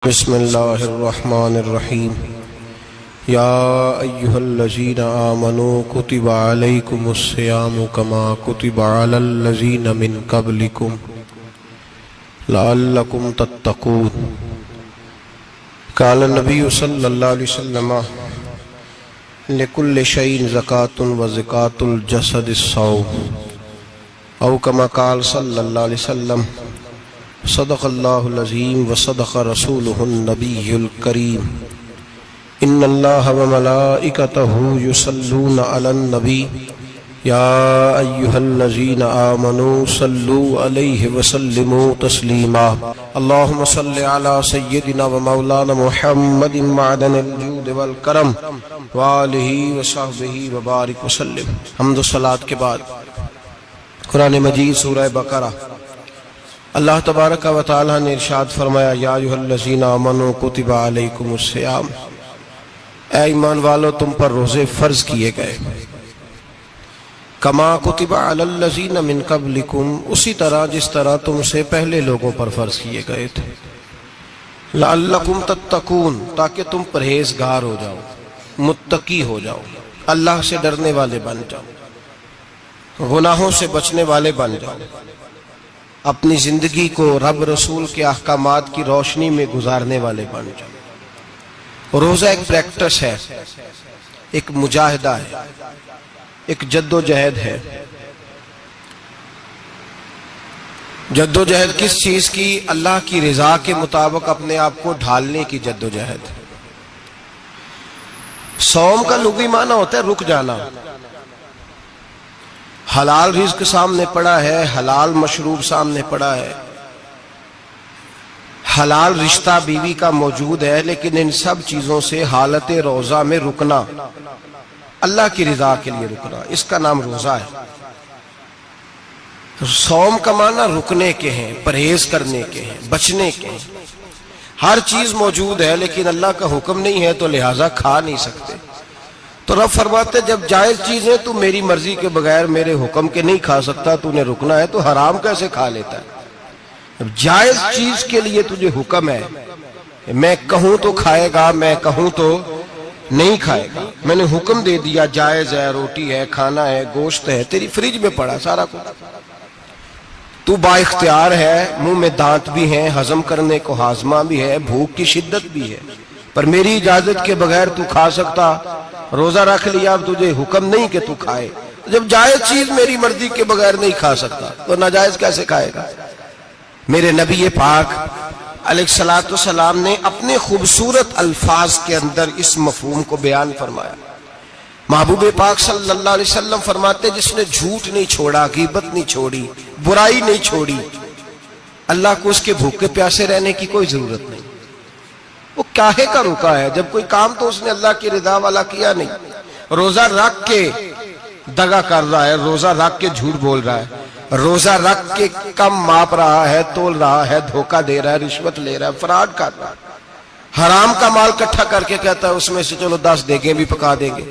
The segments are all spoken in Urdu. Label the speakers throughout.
Speaker 1: بسم اللہ الرحمن الرحیم یا ایہا الذین آمنوا کتب علیکم الصیام کما کتب علی الذین من قبلکم لعلکم تتقون۔ قال النبی صلی اللہ علیہ وسلم لکل شیء زکاۃ وزکاۃ الجسد الصوم، او کما قال صلی اللہ علیہ وسلم صدق اللہ العظیم وصدق رسولہ النبی الکریم۔ ان اللہ وملائکتہ یصلون علی النبی یا ایہا الذین آمنوا صلوا علیہ وسلموا تسلیما۔ اللہم صل علی سیدنا ومولانا محمد معدن الجود والکرم وآلہ وصحبہ وبارک وسلم۔ حمد و صلاۃ کے بعد قرآن مجید سورہ بقرہ، اللہ تبارک و تعالی نے ارشاد فرمایا یا ایھا الذین آمنوا کتب علیکم الصیام، اے ایمان والو تم پر روزے فرض کیے گئے، کما کتب علی الذین من قبلکم، اسی طرح جس طرح تم سے پہلے لوگوں پر فرض کیے گئے تھے، لعلکم تتقون، تاکہ تم پرہیزگار ہو جاؤ، متقی ہو جاؤ، اللہ سے ڈرنے والے بن جاؤ، گناہوں سے بچنے والے بن جاؤ، اپنی زندگی کو رب رسول کے احکامات کی روشنی میں گزارنے والے بن جاؤ۔ روزہ ایک پریکٹس ہے، ایک مجاہدہ ہے، ایک جد و جہد ہے۔ جد و جہد کس چیز کی؟ اللہ کی رضا کے مطابق اپنے آپ کو ڈھالنے کی جد و جہد۔ صوم کا لغوی معنی ہوتا ہے رک جانا، حلال رزق سامنے پڑا ہے، حلال مشروب سامنے پڑا ہے، حلال رشتہ بیوی کا موجود ہے، لیکن ان سب چیزوں سے حالت روزہ میں رکنا، اللہ کی رضا کے لیے رکنا، اس کا نام روزہ ہے۔ صوم کا معنی رکنے کے ہیں، پرہیز کرنے کے ہیں، بچنے کے ہیں۔ ہر چیز موجود ہے لیکن اللہ کا حکم نہیں ہے تو لہٰذا کھا نہیں سکتے۔ تو رب فرماتے جب جائز چیزیں تو میری مرضی کے بغیر میرے حکم کے نہیں کھا سکتا، تو نے رکنا ہے تو حرام کیسے کھا لیتا ہے؟ اب جائز چیز کے لیے تجھے حکم ہے، میں کہوں تو کھائے گا، میں کہوں تو نہیں کھائے گا۔ میں نے حکم دے دیا جائز ہے، روٹی ہے، کھانا ہے، گوشت ہے، تیری فریج میں پڑا سارا کچھ، تو با اختیار ہے، منہ میں دانت بھی ہیں، ہضم کرنے کو ہاضمہ بھی ہے، بھوک کی شدت بھی ہے، پر میری اجازت کے بغیر تو کھا سکتا۔ روزہ رکھ لیا، اب تجھے حکم نہیں کہ تو کھائے۔ جب جائز چیز میری مرضی کے بغیر نہیں کھا سکتا تو ناجائز کیسے کھائے گا؟ میرے نبی پاک علیہ الصلوۃ والسلام نے اپنے خوبصورت الفاظ کے اندر اس مفہوم کو بیان فرمایا۔ محبوب پاک صلی اللہ علیہ وسلم فرماتے جس نے جھوٹ نہیں چھوڑا، غیبت نہیں چھوڑی، برائی نہیں چھوڑی، اللہ کو اس کے بھوکے پیاسے رہنے کی کوئی ضرورت نہیں۔ وہ کاہے کا رکا ہے؟ جب کوئی کام تو اس نے اللہ کی رضا والا کیا نہیں۔ روزہ رکھ کے دغا کر رہا ہے، روزہ رکھ کے جھوٹ بول رہا ہے، روزہ رکھ کے کم ماپ رہا ہے، تول رہا ہے، دھوکہ دے رہا ہے، رشوت لے رہا ہے، فراڈ کر رہا ہے، حرام کا مال اکٹھا کر کے کہتا ہے اس میں سے چلو 10 دیگیں بھی پکا دیں گے۔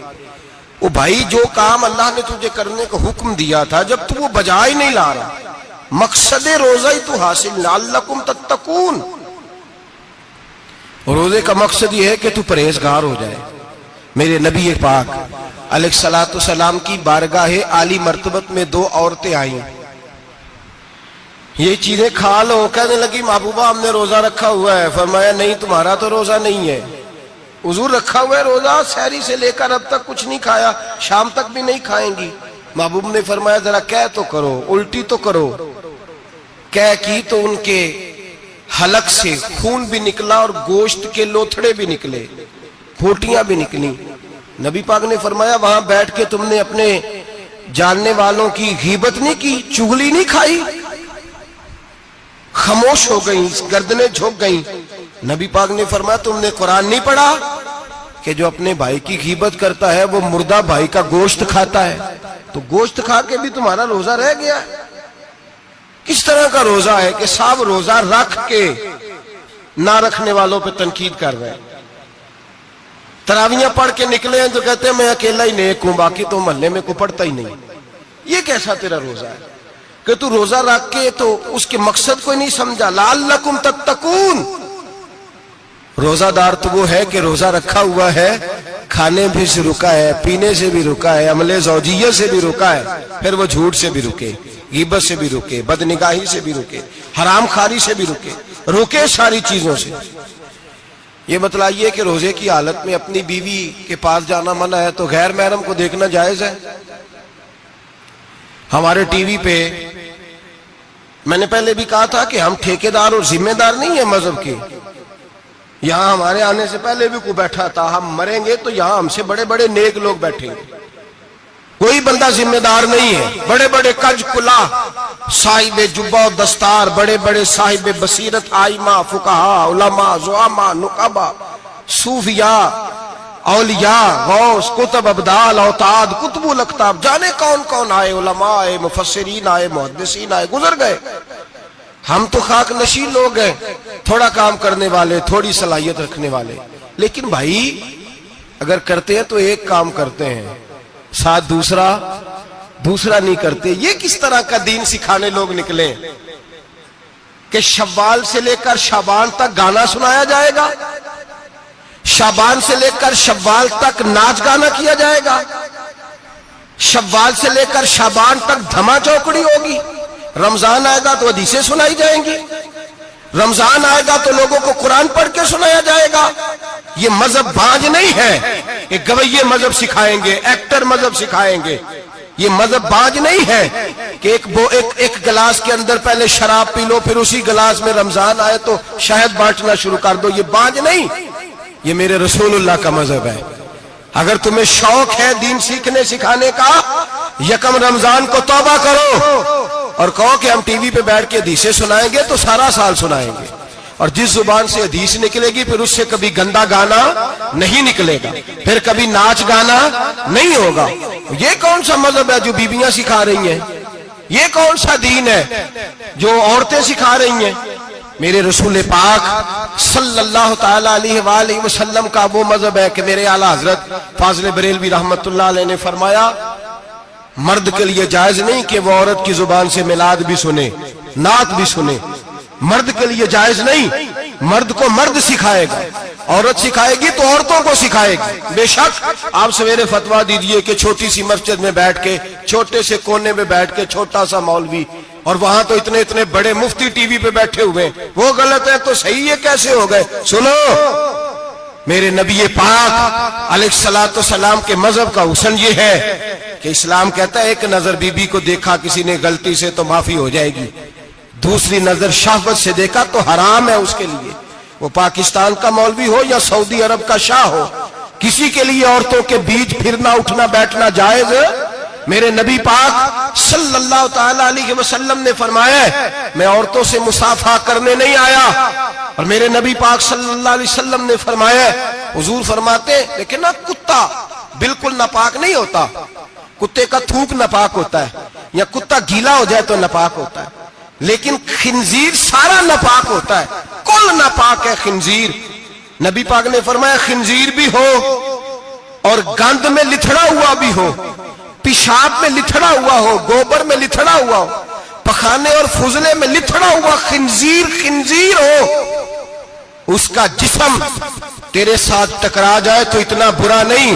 Speaker 1: وہ بھائی جو کام اللہ نے تجھے کرنے کو حکم دیا تھا، جب تو وہ بجا ہی نہیں لا رہا، مقصد روزہ ہی تو حاصل، لعلکم تتقون۔ روزے کا مقصد یہ ہے کہ تو پرہیزگار ہو جائے۔ میرے نبی پاک علیہ الصلوۃ والسلام کی بارگاہ عالی مرتبت میں 2 عورتیں آئیں، یہ چیزیں کھا لو، کہنے لگی محبوبہ ہم نے روزہ رکھا ہوا ہے۔ فرمایا نہیں، تمہارا تو روزہ نہیں ہے، حضور رکھا ہوا ہے روزہ، سحری سے لے کر اب تک کچھ نہیں کھایا، شام تک بھی نہیں کھائیں گی۔ محبوب نے فرمایا ذرا کہہ تو کرو، الٹی تو کرو۔ کہہ کی تو ان کے حلق سے خون بھی نکلا اور گوشت کے لوتھڑے بھی نکلے، پھوٹیاں بھی نکلی۔ نبی پاک نے فرمایا وہاں بیٹھ کے تم نے اپنے جاننے والوں کی غیبت نہیں کی، چغلی نہیں کھائی؟ خاموش ہو گئیں، گردنیں جھک گئیں۔ نبی پاک نے فرمایا تم نے قرآن نہیں پڑھا کہ جو اپنے بھائی کی غیبت کرتا ہے وہ مردہ بھائی کا گوشت کھاتا ہے؟ تو گوشت کھا کے بھی تمہارا روزہ رہ گیا۔ کس طرح کا روزہ ہے کہ صاحب روزہ رکھ کے نہ رکھنے والوں پہ تنقید کر رہے ہیں، تراویحاں پڑھ کے نکلے ہیں تو کہتے ہیں میں اکیلا ہی نیک ہوں، باقی تو محلے میں کوئی پڑھتا ہی نہیں۔ یہ کیسا تیرا روزہ ہے کہ تو روزہ رکھ کے تو اس کے مقصد کو نہیں سمجھا؟ لعلکم تتقون، روزہ دار تو وہ ہے کہ روزہ رکھا ہوا ہے، کھانے بھی سے رکا ہے، پینے سے بھی رکا ہے، عمل زوجیہ سے بھی رکا ہے، پھر وہ جھوٹ سے بھی رکے، غیبت سے بھی رکے، بدنگاہی سے بھی رکے، حرام خواری سے بھی رکے ساری چیزوں سے۔ یہ بتلائیے کہ روزے کی حالت میں اپنی بیوی کے پاس جانا منع ہے تو غیر محرم کو دیکھنا جائز ہے؟ ہمارے ٹی وی پہ میں نے پہلے بھی کہا تھا کہ ہم ٹھیکیدار اور ذمہ دار نہیں ہیں مذہب کے۔ یہاں ہمارے آنے سے پہلے بھی کوئی بیٹھا تھا، ہم مریں گے تو یہاں ہم سے بڑے بڑے نیک لوگ بیٹھیں گے، کوئی بندہ ذمہ دار نہیں ہے۔ بڑے بڑے کج کلا، صاحب جبہ و دستار، بڑے بڑے صاحب بصیرت، آئمہ، فقہاء، علماء، زعماء، نقباء، صوفیاء، اولیاء، غوث، کتب، ابدال، اوتاد، کتب الاقطاب، جانے کون کون آئے، علماء آئے، مفسرین آئے، محدثین آئے، گزر گئے۔ ہم تو خاک نشین لوگ ہیں، تھوڑا کام کرنے والے، تھوڑی صلاحیت رکھنے والے۔ لیکن بھائی اگر کرتے ہیں تو ایک کام کرتے ہیں، ساتھ دوسرا نہیں کرتے۔ یہ کس طرح کا دین سکھانے لوگ نکلے کہ شوال سے لے کر شعبان تک گانا سنایا جائے گا، شعبان سے لے کر شوال تک ناچ گانا کیا جائے گا، شوال سے لے کر شعبان تک دھما چوکڑی ہوگی، رمضان آئے گا تو حدیثیں سنائی جائیں گی، رمضان آئے گا تو لوگوں کو قرآن پڑھ کے سنایا جائے گا۔ یہ مذہب بانج نہیں ہے، ایک گویے مذہب سکھائیں گے، ایکٹر مذہب سکھائیں گے۔ یہ مذہب بانج نہیں ہے کہ ایک گلاس کے اندر پہلے شراب پی لو، پھر اسی گلاس میں رمضان آئے تو شہد بانٹنا شروع کر دو۔ یہ بانج نہیں، یہ میرے رسول اللہ کا مذہب ہے۔ اگر تمہیں شوق ہے دین سیکھنے سکھانے کا، یکم رمضان کو توبہ کرو اور کہو کہ ہم ٹی وی پہ بیٹھ کے حدیثیں سنائیں گے تو سارا سال سنائیں گے، اور جس زبان سے حدیث نکلے گی پھر اس سے کبھی گندا گانا نہیں نکلے گا، پھر کبھی ناچ گانا نہیں ہوگا۔ یہ کون سا مذہب ہے جو بیویاں سکھا رہی ہیں؟ یہ کون سا دین ہے جو عورتیں سکھا رہی ہیں؟ میرے رسول پاک صلی اللہ تعالی علیہ وآلہ وسلم کا وہ مذہب ہے کہ میرے اعلیٰ حضرت فاضل بریلوی رحمت اللہ علیہ نے فرمایا، مرد کے لیے جائز نہیں کہ وہ عورت کی زبان سے میلاد بھی سنے، نعت بھی سنے۔ مرد کے لیے جائز نہیں، مرد کو مرد سکھائے گا، عورت سکھائے گی تو عورتوں کو سکھائے گی۔ بے شک آپ سویرے فتویٰ دیجئے کہ چھوٹی سی مسجد میں بیٹھ کے، چھوٹے سے کونے میں بیٹھ کے چھوٹا سا مولوی، اور وہاں تو اتنے بڑے مفتی ٹی وی پہ بیٹھے ہوئے، وہ غلط ہے تو صحیح یہ کیسے ہو گئے؟ سنو، میرے نبی پاک علیہ الصلوۃ والسلام کے مذہب کا حسن یہ ہے کہ اسلام کہتا ہے ایک نظر بی بی کو دیکھا کسی نے غلطی سے تو معافی ہو جائے گی، دوسری نظر شہوت سے دیکھا تو حرام ہے اس کے لیے، وہ پاکستان کا مولوی ہو یا سعودی عرب کا شاہ ہو، کسی کے لیے عورتوں کے بیچ پھرنا اٹھنا بیٹھنا جائز ہے۔ میرے نبی پاک صلی اللہ تعالی علیہ وسلم نے فرمایا ہے میں عورتوں سے مصافحہ کرنے نہیں آیا، اور میرے نبی پاک صلی اللہ علیہ وسلم نے فرمایا ہے، حضور فرماتے لیکن نا کتا بالکل ناپاک نہیں ہوتا، کتے کا تھوک ناپاک ہوتا ہے، یا کتا گیلا ہو جائے تو ناپاک ہوتا ہے، لیکن خنزیر سارا ناپاک ہوتا ہے، کل ناپاک ہے خنزیر۔ نبی پاک نے فرمایا خنزیر بھی ہو اور گند میں لتھڑا ہوا بھی ہو، پیشاب میں لتھڑا ہوا ہو، گوبر میں لتھڑا ہوا ہو، پخانے اور فضلے میں لتھڑا ہوا خنزیر ہو، اس کا جسم تیرے ساتھ ٹکرا جائے تو اتنا برا نہیں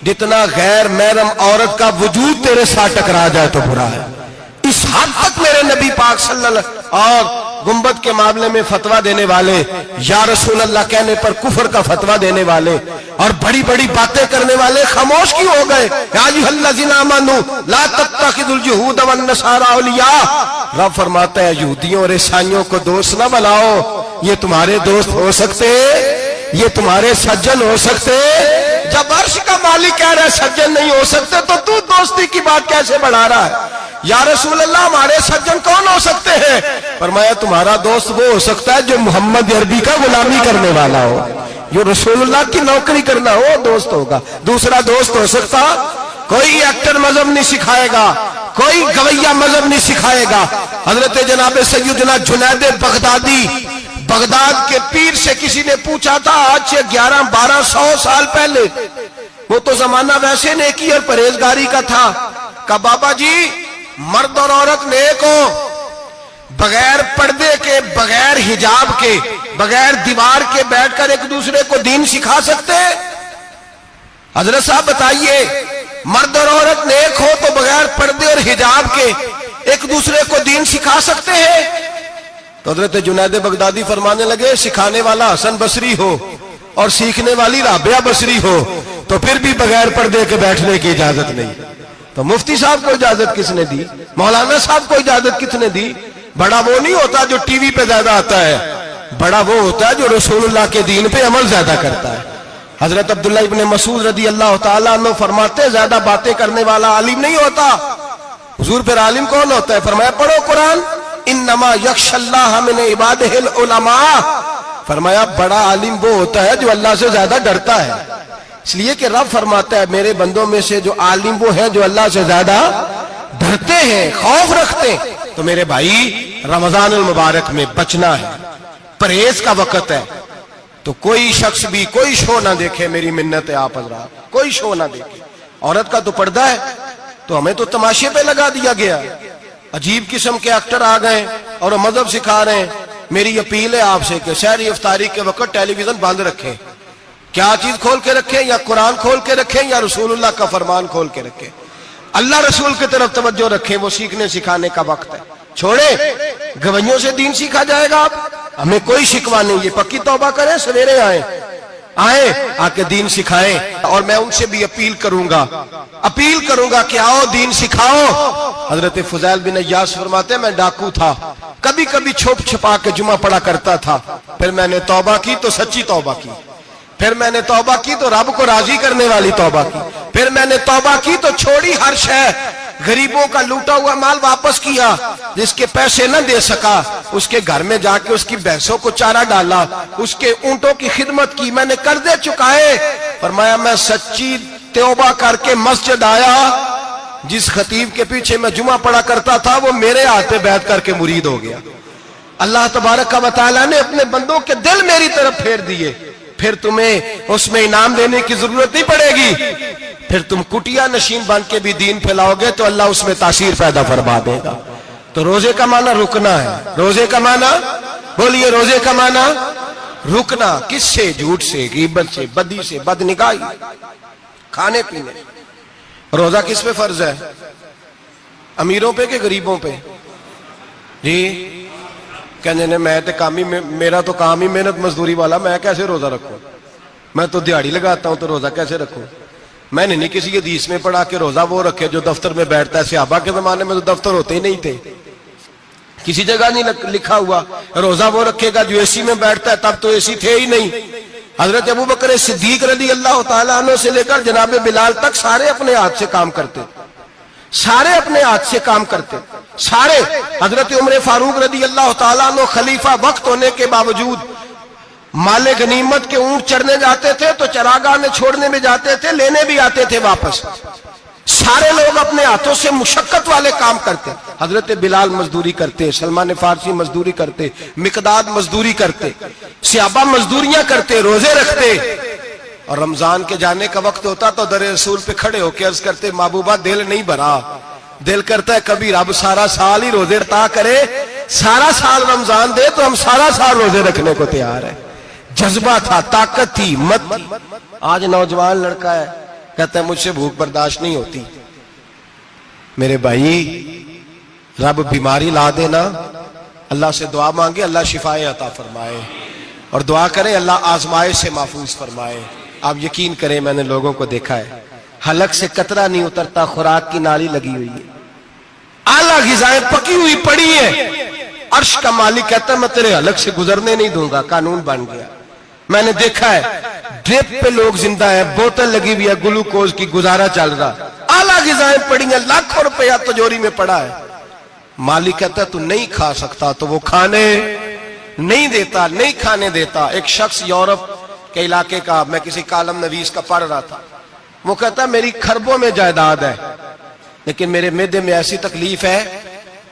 Speaker 1: جتنا غیر محرم عورت کا وجود تیرے ساتھ ٹکرا جائے تو برا ہے۔ اس حد تک میرے نبی پاک صلی اللہ علیہ وسلم اور گنبد کے معاملے میں فتویٰ دینے والے، یا رسول اللہ کہنے پر کفر کا فتویٰ دینے والے اور بڑی بڑی باتیں کرنے والے خاموش کیوں ہو گئے؟ یا ایھا الذین آمنوا لا تتخذوا اليہود والنصارى اولیاء، رب فرماتا ہے یہودیوں اور عیسائیوں کو دوست نہ بناؤ، یہ تمہارے دوست ہو سکتے، یہ تمہارے سجن ہو سکتے؟ جب عرش کا مالک کہہ رہا ہے سجن نہیں ہو سکتے تو دوستی کی بات کیسے بڑھا رہا ہے؟ یا رسول اللہ ہمارے سجن کون ہو سکتے ہیں؟ فرمایا تمہارا دوست وہ ہو سکتا ہے جو محمد عربی کا غلامی کرنے والا ہو، جو رسول اللہ کی نوکری کرنا ہو دوست ہوگا۔ دوسرا دوست ہو سکتا؟ کوئی ایکٹر مذہب نہیں سکھائے گا، کوئی گویہ مذہب نہیں سکھائے گا۔ حضرت جناب سیدنا جنید بغدادی، بغداد کے پیر سے کسی نے پوچھا تھا آج سے 1100-1200 سال پہلے، وہ تو زمانہ ویسے نیکی اور پرہیزگاری کا تھا، کہا بابا جی مرد اور عورت نیک ہو، بغیر پردے کے، بغیر حجاب کے، بغیر دیوار کے بیٹھ کر ایک دوسرے کو دین سکھا سکتے ہیں؟ حضرت صاحب بتائیے، مرد اور عورت نیک ہو تو بغیر پردے اور حجاب کے ایک دوسرے کو دین سکھا سکتے ہیں؟ تو حضرت جنید بغدادی فرمانے لگے، سکھانے والا حسن بصری ہو اور سیکھنے والی رابعہ بصری ہو تو پھر بھی بغیر پردے کے بیٹھنے کی اجازت نہیں۔ تو مفتی صاحب کو اجازت کس نے دی؟ مولانا صاحب کو اجازت کس نے دی؟ بڑا وہ نہیں ہوتا جو ٹی وی پہ زیادہ آتا ہے، بڑا وہ ہوتا ہے جو رسول اللہ کے دین پہ عمل زیادہ کرتا ہے۔ حضرت عبداللہ ابن مسعود رضی اللہ تعالیٰ عنہ فرماتے، زیادہ باتیں کرنے والا عالم نہیں ہوتا۔ حضور پھر عالم کون ہوتا ہے؟ فرمایا پڑھو قرآن، انما یخشی اللہ من عبادہ العلماء۔ فرمایا بڑا عالم وہ ہوتا ہے جو اللہ سے زیادہ ڈرتا ہے، اس لیے کہ رب فرماتا ہے میرے بندوں میں سے جو عالم وہ ہے جو اللہ سے زیادہ ڈرتے ہیں، خوف رکھتے ہیں۔ تو میرے بھائی رمضان المبارک میں بچنا ہے، پرہیز کا وقت ہے، تو کوئی شخص بھی کوئی شو نہ دیکھے، میری منت ہے آپ حضرات، کوئی شو نہ دیکھے۔ عورت کا تو پردہ ہے، تو ہمیں تو تماشے پہ لگا دیا گیا، عجیب قسم کے ایکٹر آ گئے اور مذہب سکھا رہے ہیں۔ میری اپیل ہے آپ سے کہ سحری افطاری کے وقت ٹیلی ویژن بند رکھیں۔ کیا چیز کھول کے رکھیں؟ یا قرآن کھول کے رکھیں یا رسول اللہ کا فرمان کھول کے رکھیں۔ اللہ رسول کی طرف توجہ رکھیں، وہ سیکھنے سکھانے کا وقت ہے۔ چھوڑیں، گویوں سے دین سیکھا جائے گا، ہمیں کوئی شکوہ نہیں، یہ پکی توبہ کریں، سویرے آئیں آ کے دین سکھائیں۔ اور میں ان سے بھی اپیل کروں گا کہ آؤ دین سکھاؤ۔ حضرت فضیل بن عیاض فرماتے ہیں میں ڈاکو تھا، کبھی کبھی چھپ چھپا کے جمعہ پڑھا کرتا تھا، پھر میں نے توبہ کی تو سچی توبہ کی، پھر میں نے توبہ کی تو رب کو راضی کرنے والی توبہ کی، پھر میں نے توبہ کی تو چھوڑی ہر شے، غریبوں کا لوٹا ہوا مال واپس کیا، جس کے پیسے نہ دے سکا اس کے گھر میں جا کے اس کی بھینسوں کو چارہ ڈالا، اس کے اونٹوں کی خدمت کی، میں نے قرضے چکائے۔ فرمایا میں سچی توبہ کر کے مسجد آیا، جس خطیب کے پیچھے میں جمعہ پڑھا کرتا تھا وہ میرے ہاتھ پہ بیعت کر کے مرید ہو گیا۔ اللہ تبارک و تعالیٰ نے اپنے بندوں کے دل میری طرف پھیر دیے، پھر تمہیں اس میں انعام دینے کی ضرورت نہیں پڑے گی، پھر تم کٹیا نشین بن کے بھی دین پھیلاؤ گے تو اللہ اس میں تاثیر پیدا فرما دے گا۔ تو روزے کا معنی رکنا ہے، روزے کا معنی بولیے، روزے کا معنی رکنا، کس سے؟ جھوٹ سے، غیبت سے، بدی سے، بدنگاہی، کھانے پینے۔ روزہ کس پہ فرض ہے؟ امیروں پہ کہ غریبوں پہ؟ جی کہنے میں تو میرا تو کام ہی محنت مزدوری والا، میں کیسے روزہ رکھوں؟ میں تو دیہڑی لگاتا ہوں تو روزہ کیسے رکھوں؟ میں نے نہیں کسی حدیث میں پڑھا کہ روزہ وہ رکھے جو دفتر میں بیٹھتا ہے۔ صحابہ کے زمانے میں تو دفتر ہوتے ہی نہیں تھے، کسی جگہ نہیں لکھا ہوا روزہ وہ رکھے گا جو اے سی میں بیٹھتا ہے، تب تو اے سی تھے ہی نہیں۔ حضرت ابوبکر صدیق رضی اللہ تعالیٰ عنہ سے لے کر جناب بلال تک سارے اپنے ہاتھ سے کام کرتے، سارے اپنے ہاتھ سے کام کرتے، سارے۔ حضرت عمر فاروق رضی اللہ تعالیٰ عنہ خلیفہ وقت ہونے کے باوجود مال غنیمت کے اونٹ چرنے جاتے تھے تو چراگاہ میں چھوڑنے میں جاتے تھے، لینے بھی آتے تھے واپس۔ سارے لوگ اپنے ہاتھوں سے مشقت والے کام کرتے، حضرت بلال مزدوری کرتے، سلمان فارسی مزدوری کرتے، مقداد مزدوری کرتے، صحابہ مزدوریاں کرتے، روزے رکھتے۔ اور رمضان کے جانے کا وقت ہوتا تو در رسول پہ کھڑے ہو کے عرض کرتے محبوبہ دل نہیں بھرا، دل کرتا ہے کبھی رب سارا سال ہی روزے عطا کرے، سارا سال رمضان دے تو ہم سارا سال روزے رکھنے کو تیار ہیں۔ جذبہ تھا، طاقت تھی، ہمت تھی۔ آج نوجوان لڑکا ہے کہتا ہے مجھ سے بھوک برداشت نہیں ہوتی۔ میرے بھائی رب بیماری لا دینا، اللہ سے دعا مانگے اللہ شفائیں عطا فرمائے، اور دعا کریں اللہ آزمائش سے محفوظ فرمائے۔ آپ یقین کریں میں نے لوگوں کو دیکھا ہے حلق سے قطرہ نہیں اترتا، خوراک کی نالی لگی ہوئی ہے، اعلیٰ غذائیں پکی ہوئی پڑی ہیں، عرش کا مالک کہتا ہے میں تیرے حلق سے گزرنے نہیں دوں گا، قانون بن گیا۔ میں نے دیکھا ہے ڈرپ پہ لوگ زندہ ہیں، بوتل لگی ہوئی ہے، گلوکوز کی، گزارا چل رہا، اعلیٰ غذائیں پڑی ہیں، لاکھوں روپیہ تجوری میں پڑا ہے۔ مالک کہتا ہے تو نہیں کھا سکتا، تو وہ کھانے نہیں دیتا، نہیں کھانے دیتا۔ ایک شخص یورپ کے علاقے کا، میں کسی کالم نویس کا پڑھ رہا تھا، وہ کہتا ہے میری خربوں میں جائیداد ہے لیکن میرے معدے میں ایسی تکلیف ہے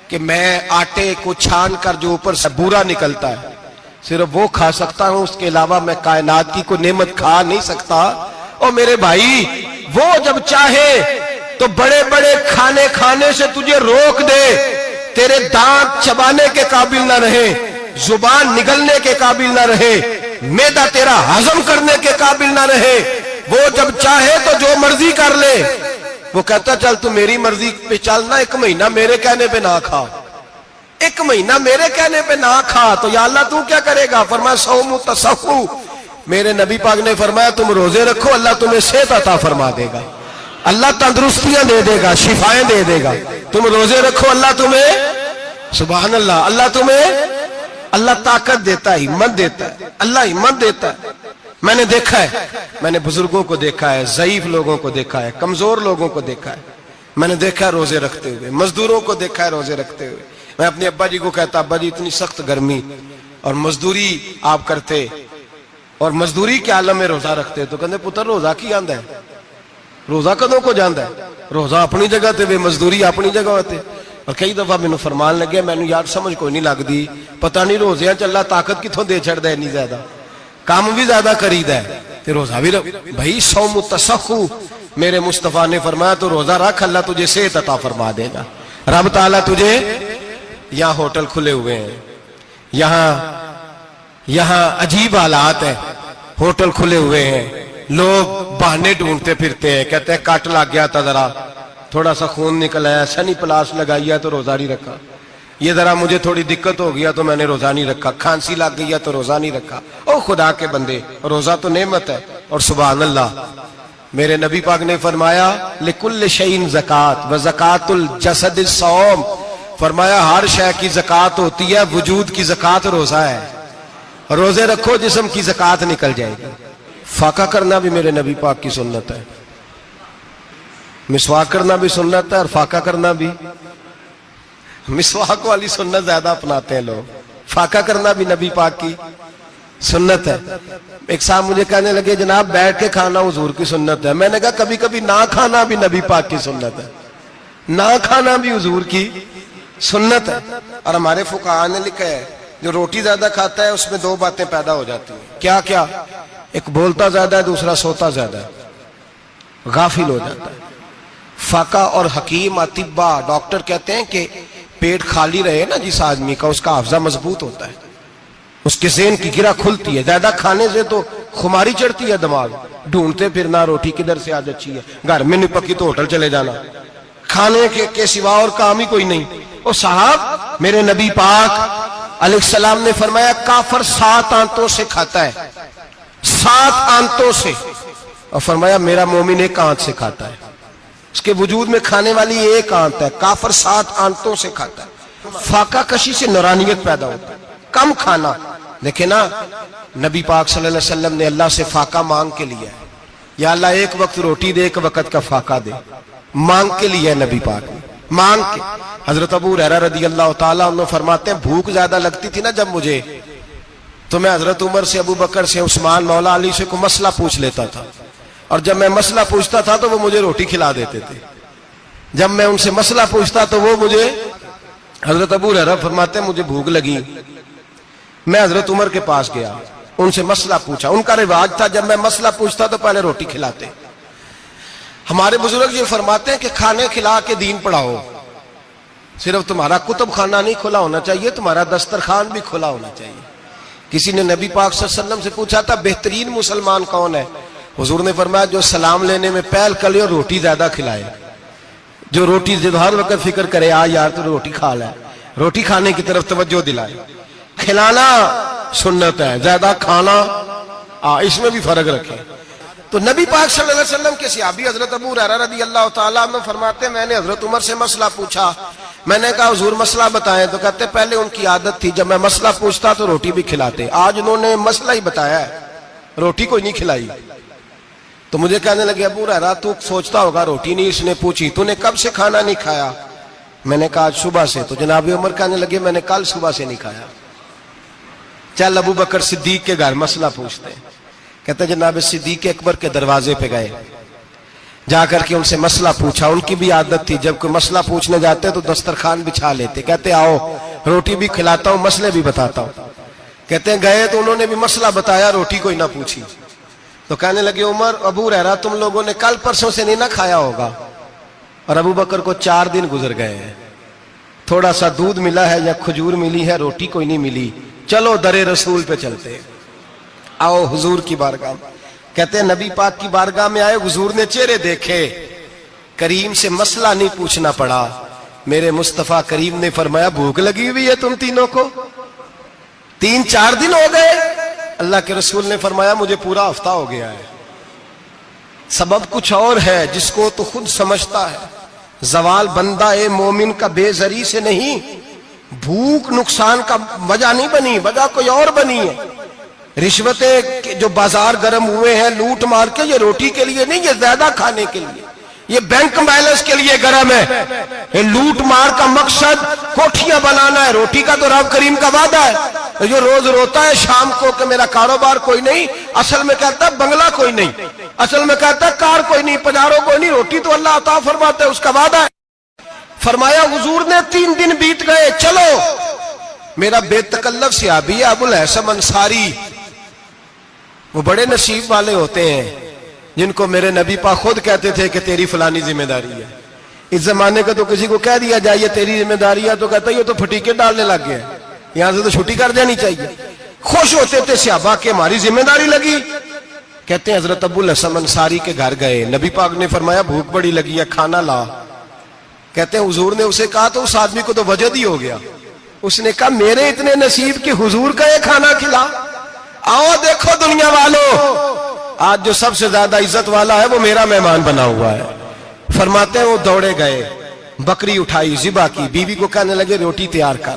Speaker 1: کہ میں آٹے کو چھان کر جو اوپر سے بورا نکلتا ہے صرف وہ کھا سکتا ہوں، اس کے علاوہ میں کائنات کی کوئی نعمت کھا نہیں سکتا۔ اور میرے بھائی وہ جب چاہے تو بڑے بڑے کھانے سے تجھے روک دے، تیرے دانت چبانے کے قابل نہ رہے، زبان نگلنے کے قابل نہ رہے، معدہ تیرا ہضم کرنے کے قابل نہ رہے، وہ جب چاہے تو جو مرضی کر لے، وہ کہتا چل تو میری مرضی پہ چلنا، 1 مہینہ میرے کہنے پہ نہ کھا، 1 مہینہ میرے کہنے پہ نہ کھا، تو یا اللہ تو کیا کرے گا؟ فرمایا صوم تصحو، میرے نبی پاک نے فرمایا تم روزے رکھو، اللہ تمہیں صحت عطا فرما دے گا، اللہ تندرستیاں دے دے گا، شفائیں دے دے گا، تم روزے رکھو، اللہ تمہیں، سبحان اللہ، اللہ تمہیں، اللہ طاقت دیتا ہے، ہمت دیتا ہے، اللہ ہمت دیتا ہے۔ میں نے دیکھا ہے، میں نے بزرگوں کو دیکھا ہے، ضعیف لوگوں کو دیکھا ہے، کمزور لوگوں کو دیکھا ہے، میں نے دیکھا ہے روزے رکھتے ہوئے، مزدوروں کو دیکھا ہے روزے رکھتے ہوئے۔ میں اپنے ابا جی کو کہتا ابا جی اتنی سخت گرمی اور مزدوری آپ کرتے اور مزدوری کے عالم میں روزہ رکھتے، تو کہتے پتر روزہ کی آندا ہے، روزہ کدوں کو جاندا ہے، روزہ اپنی جگہ تے، مزدوری اپنی جگہ ہوتے۔ اور کئی دفعہ مینوں فرمان لگے، مینوں یار سمجھ کوئی نہیں لگدی، پتہ نہیں روزیاں چ اللہ طاقت کتھوں دے چھڑدا ہے، اتنی زیادہ کام بھی زیادہ کریدا ہے تے روزہ بھی بھائی صوم تصحو، میرے مصطفیٰ نے فرمایا تو روزہ رکھ، اللہ تجھے صحت عطا فرما دے گا۔ رب تعالیٰ تجھے، یہاں ہوٹل کھلے ہوئے ہیں، یہاں عجیب حالات ہیں، ہوٹل کھلے ہوئے ہیں، لوگ بہانے ڈھونڈتے پھرتے ہیں، کہتے ہیں کٹ لگ گیا تھا، ذرا تھوڑا سا خون نکل آیا، سنی پلاس لگائی ہے تو روزہ نہیں رکھا، یہ ذرا مجھے تھوڑی دقت ہو گیا تو میں نے روزہ نہیں رکھا، کھانسی لگ گئی ہے تو روزہ نہیں رکھا۔ او خدا کے بندے، روزہ تو نعمت ہے، اور سبحان اللہ میرے نبی پاک نے فرمایا لکل شیء زکات وزکات الجسد الصوم، فرمایا ہر شے کی زکات ہوتی ہے، وجود کی زکات روزہ ہے، روزے رکھو جسم کی زکات نکل جائے گی۔ فاقہ کرنا بھی میرے نبی پاک کی سنت ہے، مسواک کرنا بھی سنت ہے، اور فاقہ کرنا بھی، مسواک والی سنت زیادہ اپناتے ہیں لوگ، فاقہ کرنا بھی نبی پاک کی سنت ہے۔ ایک صاحب مجھے کہنے لگے جناب بیٹھ کے کھانا حضور کی سنت ہے، میں نے کہا کبھی کبھی نہ کھانا بھی نبی پاک کی سنت ہے، نہ کھانا بھی حضور کی سنت ہے۔ اور ہمارے فقہاء نے لکھا ہے جو روٹی زیادہ کھاتا ہے اس میں 2 باتیں پیدا ہو جاتی ہیں، کیا کیا؟ ایک بولتا زیادہ ہے، دوسرا سوتا زیادہ ہے، غافل ہو جاتا ہے۔ فقہ اور حکیم اطباء ڈاکٹر کہتے ہیں کہ پیٹ خالی رہے نا جس آدمی کا، اس کا حافظہ مضبوط ہوتا ہے، اس کے ذہن کی گرہ کھلتی ہے، زیادہ کھانے سے تو خماری چڑھتی ہے، دماغ ڈھونڈتے پھرنا روٹی کدھر سے آج اچھی ہے، گھر میں نہیں پکی تو ہوٹل چلے جانا، کھانے کے سوا اور کام ہی کوئی نہیں۔ اور صاحب میرے نبی پاک علیہ السلام نے فرمایا کافر 7 آنتوں سے کھاتا ہے، 7 آنتوں سے، اور فرمایا میرا مومن 1 آنت سے کھاتا ہے، اس کے وجود میں کھانے والی 1 آنت ہے، کافر 7 آنتوں سے کھاتا ہے۔ فاقہ کشی سے نورانیت پیدا ہوتا ہے، کم کھانا۔ دیکھیں نا نبی پاک صلی اللہ علیہ وسلم نے اللہ سے فاقہ مانگ کے لیا ہے، یا اللہ 1 وقت روٹی دے، 1 وقت کا فاقہ دے، مانگ کے لیا ہے نبی پاک نے، مانگ کے۔ حضرت ابو ہریرہ رضی اللہ تعالیٰ عنہ فرماتے ہیں بھوک زیادہ لگتی تھی نا جب مجھے، تو میں حضرت عمر سے، ابو بکر سے، عثمان، مولا علی سے کوئی مسئلہ پوچھ لیتا تھا، اور جب میں مسئلہ پوچھتا تھا تو وہ مجھے روٹی کھلا دیتے تھے، جب میں ان سے مسئلہ پوچھتا تو وہ مجھے، حضرت ابو ہریرہ فرماتے ہیں مجھے بھوک لگی، میں حضرت عمر کے پاس گیا، ان سے مسئلہ پوچھا، ان کا رواج تھا جب میں مسئلہ پوچھتا تو پہلے روٹی کھلاتے۔ ہمارے بزرگ یہ فرماتے ہیں کہ کھانے کھلا کے دین پڑھاؤ، صرف تمہارا کتب خانہ نہیں کھلا ہونا چاہیے، تمہارا دسترخوان بھی کھلا ہونا چاہیے۔ کسی نے نبی پاک صلی اللہ علیہ وسلم سے پوچھا تھا بہترین مسلمان کون ہے؟ حضور نے فرمایا جو سلام لینے میں پہل کرے اور روٹی زیادہ کھلائے، جو روٹی ہر وقت فکر کرے آ یار تو روٹی کھا لے، روٹی کھانے کی طرف توجہ دلائے۔ کھلانا سنت ہے، زیادہ کھانا اس میں بھی فرق رکھیں۔ تو نبی پاک صلی اللہ علیہ وسلم کے صحابی حضرت ابو ہریرہ رضی اللہ تعالیٰ عنہ فرماتے ہیں میں نے حضرت عمر سے مسئلہ پوچھا، میں نے کہا حضور مسئلہ بتائیں، تو کہتے پہلے ان کی عادت تھی جب میں مسئلہ پوچھتا تو روٹی بھی کھلاتے، آج انہوں نے مسئلہ ہی بتایا ہے، روٹی کوئی نہیں کھلائی۔ تو مجھے کہنے لگے ابو ہریرہ تو سوچتا ہوگا روٹی نہیں اس نے پوچھی، تو نے کب سے کھانا نہیں کھایا؟ میں نے کہا آج صبح سے۔ تو جناب عمر کہنے لگے میں نے کل صبح سے نہیں کھایا۔ چل ابو بکر صدیق کے گھر مسئلہ پوچھتے ہیں، کہتے جناب صدیق اکبر کے دروازے پہ گئے، جا کر کے ان سے مسئلہ پوچھا۔ ان کی بھی عادت تھی جب کوئی مسئلہ پوچھنے جاتے تو دسترخوان بچھا لیتے، کہتے آؤ روٹی بھی کھلاتا ہوں مسئلے بھی بتاتا ہوں۔ کہتے ہیں گئے تو انہوں نے بھی مسئلہ بتایا، روٹی کوئی نہ پوچھی۔ تو کہنے لگے عمر ابو ہریرہ تم لوگوں نے کل پرسوں سے نہیں نہ کھایا ہوگا، اور ابو بکر کو 4 دن گزر گئے ہیں۔ تھوڑا سا دودھ ملا ہے یا کھجور ملی ہے, روٹی کوئی نہیں ملی, چلو در رسول پہ چلتے, آؤ حضور کی بارگاہ میں. کہتے ہیں نبی پاک کی بارگاہ میں آئے, حضور نے چہرے دیکھے, کریم سے مسئلہ نہیں پوچھنا پڑا. میرے مصطفیٰ کریم نے فرمایا بھوک لگی ہوئی ہے تم تینوں کو, 3-4 دن ہو گئے. اللہ کے رسول نے فرمایا مجھے پورا ہفتہ ہو گیا ہے. سبب کچھ اور ہے جس کو تو خود سمجھتا ہے. زوال بندہ اے مومن کا بے زری سے نہیں, بھوک نقصان کا وجہ نہیں بنی, وجہ کوئی اور بنی ہے. رشوتیں جو بازار گرم ہوئے ہیں لوٹ مار کے, یہ روٹی کے لیے نہیں, یہ زیادہ کھانے کے لیے, یہ بینک بیلنس کے لیے گرم ہے. یہ لوٹ مار کا مقصد کوٹھیاں بنانا ہے, روٹی کا تو رب کریم کا وعدہ ہے. جو روز روتا ہے شام کو کہ میرا کاروبار کوئی نہیں, اصل میں کہتا ہے بنگلہ کوئی نہیں, اصل میں کہتا ہے کار کوئی نہیں, پجارو کوئی نہیں, روٹی تو اللہ عطا فرماتا ہے, اس کا وعدہ ہے. فرمایا حضور نے 3 دن بیت گئے, چلو. میرا بے تکلف صحابی ہے ابو الحسن انصاری, وہ بڑے نصیب والے ہوتے ہیں جن کو میرے نبی پاک خود کہتے تھے کہ تیری فلانی ذمہ داری ہے. اس زمانے کا تو کسی کو کہہ دیا جائے تیری ذمہ داری ہے تو کہتا ہے یہ تو پھٹیکے ڈالنے لگ گیا, یہاں سے تو چھٹی کر دینی چاہیے. خوش ہوتے تھے صحابہ کہ ہماری ذمہ داری لگی. کہتے ہیں حضرت ابو الحسن انصاری کے گھر گئے, نبی پاک نے فرمایا بھوک بڑی لگی ہے, کھانا لا. کہتے ہیں حضور نے اسے کہا تو اس آدمی کو تو وجد ہی ہو گیا. اس نے کہا میرے اتنے نصیب کہ حضور کا یہ کھانا کھلا. آؤ دیکھو دنیا والوں, آج جو سب سے زیادہ عزت والا ہے وہ میرا مہمان بنا ہوا ہے. فرماتے ہیں وہ دوڑے گئے, بکری اٹھائی, ذبح کی, بیوی کو کہنے لگے روٹی تیار کر.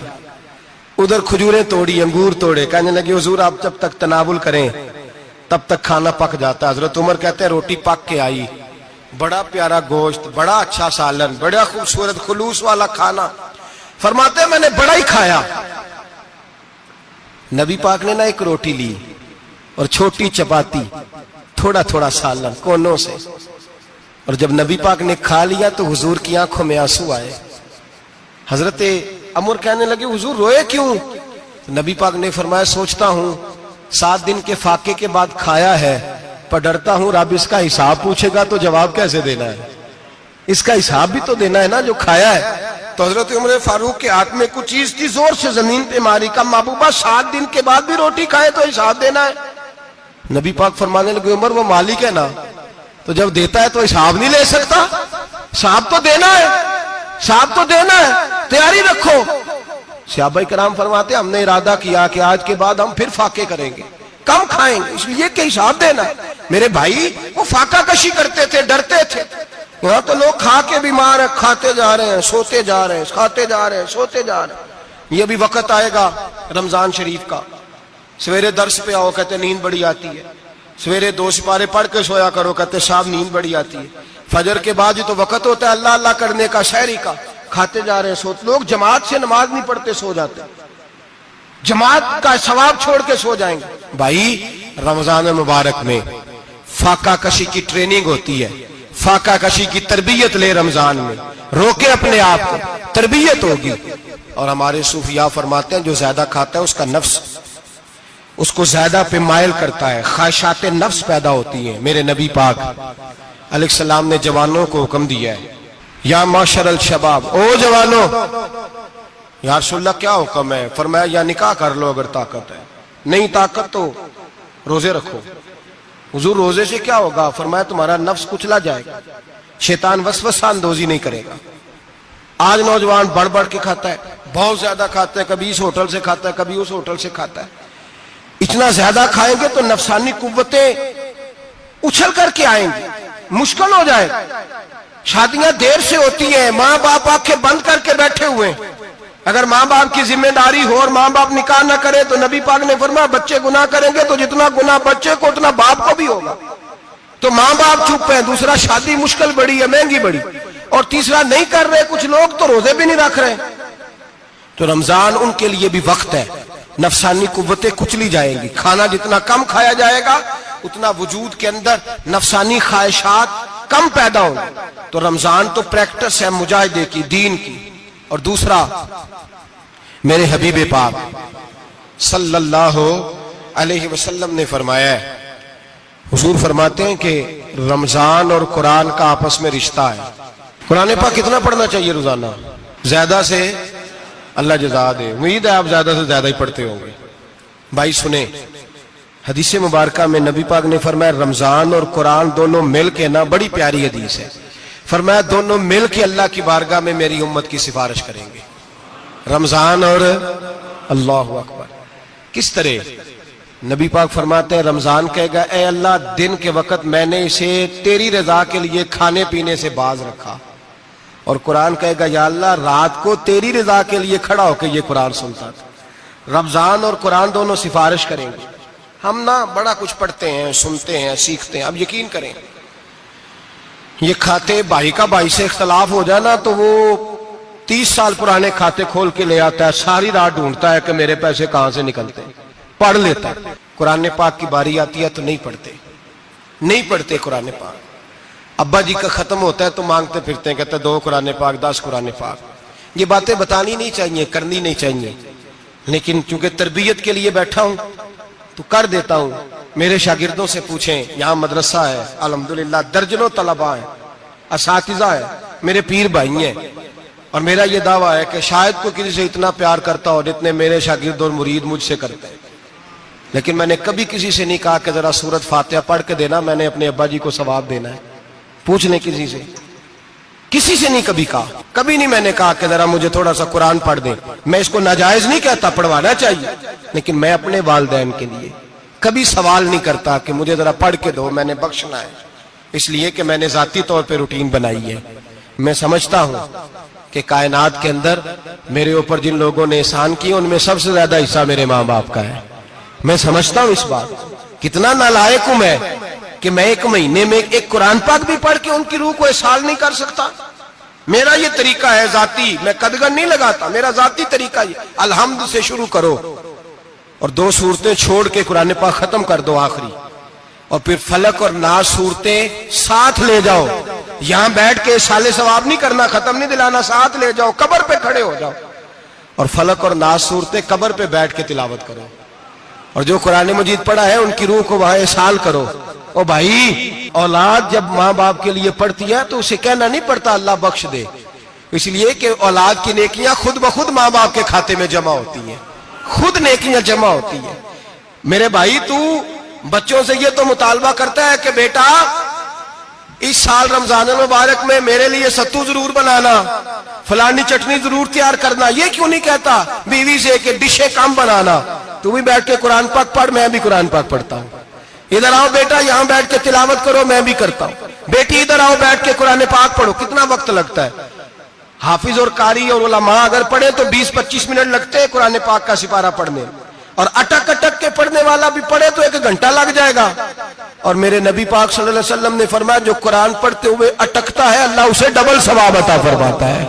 Speaker 1: ادھر کھجوریں توڑی, انگور توڑے, کہنے لگے حضور آپ جب تک تناول کریں تب تک کھانا پک جاتا. حضرت عمر کہتے ہیں روٹی پک کے آئی, بڑا پیارا گوشت, بڑا اچھا سالن, بڑا خوبصورت خلوص والا کھانا. فرماتے ہیں میں نے بڑا ہی کھایا. نبی پاک نے نا ایک روٹی لی اور چھوٹی چپاتی, تھوڑا تھوڑا سالن کونوں سے, اور جب نبی پاک نے کھا لیا تو حضور کی آنکھوں میں آنسو آئے. حضرت عمر کہنے لگے حضور روئے کیوں؟ نبی پاک نے فرمایا سوچتا ہوں 7 دن کے فاقے کے بعد کھایا ہے, پر ڈرتا ہوں رب اس کا حساب پوچھے گا تو جواب کیسے دینا ہے, اس کا حساب بھی تو دینا ہے نا جو کھایا ہے. تو حضرت عمر فاروق کے ہاتھ میں کچھ چیز تھی, زور سے زمین پہ ماری, کا محبوبہ 7 دن کے بعد بھی روٹی کھائے تو حساب دینا ہے. نبی پاک فرمانے لگے عمر وہ مالک ہے نا, تو جب دیتا ہے تو حساب نہیں لے سکتا, حساب تو دینا ہے, حساب تو دینا ہے, تیاری رکھو. صحابہ کرام فرماتے ہم نے ارادہ کیا کہ آج کے بعد ہم پھر فاقے کریں گے, کم کھائیں گے, اس لیے کہ حساب دینا. میرے بھائی وہ فاقہ کشی کرتے تھے, ڈرتے تھے. یہاں تو لوگ کھا کے بیمار ہیں, کھاتے جا رہے ہیں, سوتے جا رہے ہیں, کھاتے جا رہے ہیں, سوتے جا رہے ہیں. یہ بھی وقت آئے گا رمضان شریف کا, سویرے درس پہ آؤ کہتے نیند بڑی آتی ہے, سویرے 2 سپارے پڑھ کے سویا کرو کہتے صاحب نیند بڑی آتی ہے. فجر کے بعد یہ تو وقت ہوتا ہے اللہ اللہ کرنے کا, شہری کا, کھاتے جا رہے ہیں, سوتے. لوگ جماعت سے نماز نہیں پڑھتے سو جاتے, جماعت کا ثواب چھوڑ کے سو جائیں گے. بھائی رمضان مبارک میں فاقہ کشی کی ٹریننگ ہوتی ہے, فاقہ کشی کی تربیت لے, رمضان میں روکے اپنے آپ کو, تربیت ہوگی. اور ہمارے صوفیاء فرماتے ہیں جو زیادہ کھاتا ہے اس کا نفس اس کو زیادہ پہ مائل کرتا ہے, خواہشات نفس پیدا ہوتی ہیں. میرے نبی پاک علیہ السلام نے جوانوں کو حکم دیا ہے, یا معاشر الشباب, او جوانوں. یا رسول اللہ کیا حکم ہے؟ فرمایا یا نکاح کر لو اگر طاقت ہے, نہیں طاقت تو روزے رکھو. حضور روزے سے کیا ہوگا؟ فرمایا تمہارا نفس کچلا جائے گا, شیطان وسوسہ اندوزی نہیں کرے گا. آج نوجوان بڑھ بڑھ کے کھاتا ہے, بہت زیادہ کھاتا ہے, کبھی اس ہوٹل سے کھاتا ہے, کبھی اس ہوٹل سے کھاتا ہے. اتنا زیادہ کھائیں گے تو نفسانی قوتیں اچھل کر کے آئیں گی, مشکل ہو جائے. شادیاں دیر سے ہوتی ہیں, ماں باپ آنکھیں بند کر کے بیٹھے ہوئے ہیں. اگر ماں باپ کی ذمہ داری ہو اور ماں باپ نکاح نہ کرے تو نبی پاک نے فرمایا بچے گناہ کریں گے تو جتنا گناہ بچے کو اتنا باپ کو بھی ہوگا. تو ماں باپ چپ ہیں, دوسرا شادی مشکل بڑی ہے, مہنگی بڑی, اور تیسرا نہیں کر رہے کچھ لوگ تو روزے بھی نہیں رکھ رہے. تو رمضان ان کے لیے بھی وقت ہے, نفسانی قوتیں کچلی جائیں گی. کھانا جتنا کم کھایا جائے گا اتنا وجود کے اندر نفسانی خواہشات کم پیدا ہوں گے. تو رمضان تو پریکٹس ہے مجاہدے کی, دین کی. اور دوسرا میرے حبیب پاک صلی اللہ علیہ وسلم نے فرمایا ہے, حضور فرماتے ہیں کہ رمضان اور قرآن کا آپس میں رشتہ ہے. قرآن پاک کتنا پڑھنا چاہیے روزانہ؟ زیادہ سے اللہ جزا دے. امید ہے آپ زیادہ سے زیادہ ہی پڑھتے ہوں گے. بھائی سنیں، حدیث مبارکہ میں نبی پاک نے فرمایا رمضان اور قرآن دونوں مل کے نا، بڑی پیاری حدیث ہے، فرمایا دونوں مل کے اللہ کی بارگاہ میں میری امت کی سفارش کریں گے. رمضان اور اللہ اکبر. کس طرح؟ نبی پاک فرماتے ہیں رمضان کہے گا اے اللہ دن کے وقت میں نے اسے تیری رضا کے لیے کھانے پینے سے باز رکھا، اور قرآن کہے گا یا اللہ رات کو تیری رضا کے لیے کھڑا ہو کے یہ قرآن سنتا تھا. رمضان اور قرآن دونوں سفارش کریں گے. ہم نا بڑا کچھ پڑھتے ہیں، سنتے ہیں، سیکھتے ہیں. اب یقین کریں یہ کھاتے بھائی کا بھائی سے اختلاف ہو جانا تو وہ 30 سال پرانے کھاتے کھول کے لے آتا ہے، ساری رات ڈھونڈتا ہے کہ میرے پیسے کہاں سے نکلتے ہیں، پڑھ لیتا ہے. قرآن پاک کی باری آتی ہے تو نہیں پڑھتے قرآن پاک. ابا جی کا ختم ہوتا ہے تو مانگتے پھرتے ہیں، کہتے ہیں 2 قرآن پاک 10 قرآن پاک. یہ باتیں بتانی نہیں چاہیے، کرنی نہیں چاہیے، لیکن چونکہ تربیت کے لیے بیٹھا ہوں تو کر دیتا ہوں. میرے شاگردوں سے پوچھیں، یہاں مدرسہ ہے الحمدللہ، درجنوں طلباء ہیں، اساتذہ ہیں، میرے پیر بھائی ہیں، اور میرا یہ دعویٰ ہے کہ شاید کوئی کسی سے اتنا پیار کرتا ہو جتنے میرے شاگرد اور مرید مجھ سے کرتے ہیں. لیکن میں نے کبھی کسی سے نہیں کہا کہ ذرا سورۃ فاتحہ پڑھ کے دینا، میں نے اپنے ابا جی کو ثواب دینا ہے. پوچھ لیں کسی سے، کسی سے نہیں کبھی کہا، کبھی نہیں میں نے کہا کہ ذرا مجھے تھوڑا سا قرآن پڑھ دیں. میں اس کو ناجائز نہیں کہتا، پڑھوانا چاہیے، لیکن میں اپنے والدین کے لیے کبھی سوال نہیں کرتا کہ مجھے ذرا پڑھ کے دو، میں نے بخشنا ہے، اس لیے کہ میں نے ذاتی طور پہ روٹین بنائی ہے. میں سمجھتا ہوں کہ کائنات کے اندر میرے اوپر جن لوگوں نے احسان کیے ان میں سب سے زیادہ حصہ میرے ماں باپ کا ہے. میں سمجھتا ہوں اس بات، کتنا نالائق ہوں میں کہ میں 1 مہینے میں ایک قرآن پاک بھی پڑھ کے ان کی روح کو احسان نہیں کر سکتا. میرا یہ طریقہ ہے ذاتی، میں قدغن نہیں لگاتا، میرا ذاتی طریقہ یہ الحمد سے شروع کرو اور 2 سورتیں چھوڑ کے قرآن پاک ختم کر دو آخری، اور پھر فلق اور ناس سورتیں ساتھ لے جاؤ. یہاں بیٹھ کے سالے ثواب نہیں کرنا، ختم نہیں دلانا، ساتھ لے جاؤ، قبر پہ کھڑے ہو جاؤ اور فلق اور ناس سورتیں قبر پہ بیٹھ کے تلاوت کرو، اور جو قرآن مجید پڑھا ہے ان کی روح کو وہاں احسال کرو. او بھائی، اولاد جب ماں باپ کے لیے پڑھتی ہے تو اسے کہنا نہیں پڑتا اللہ بخش دے، اس لیے کہ اولاد کی نیکیاں خود بخود ماں باپ کے کھاتے میں جمع ہوتی ہیں، خود نیکیاں جمع ہوتی ہیں. میرے بھائی تو بچوں سے یہ تو مطالبہ کرتا ہے کہ بیٹا اس سال رمضان المبارک میں میرے لیے ستو ضرور بنانا، فلانی چٹنی ضرور تیار کرنا. یہ کیوں نہیں کہتا بیوی سے کہ ڈشیں کم بنانا، تو بھی بیٹھ کے قرآن پاک پڑھ، میں بھی قرآن پاک پڑھتا ہوں. ادھر آؤ بیٹا یہاں بیٹھ کے تلاوت کرو، میں بھی کرتا ہوں. بیٹی ادھر آؤ بیٹھ کے قرآن پاک پڑھو. کتنا وقت لگتا ہے؟ حافظ اور قاری اور علماء اگر پڑھے تو 20-25 منٹ لگتے ہیں قرآن پاک کا سپارہ پڑھنے، اور اٹک اٹک کے پڑھنے والا بھی پڑھے تو 1 گھنٹہ لگ جائے گا. اور میرے نبی پاک صلی اللہ علیہ وسلم نے فرمایا جو قرآن پڑھتے ہوئے اٹکتا ہے اللہ اسے ڈبل ثواب عطا فرماتا ہے.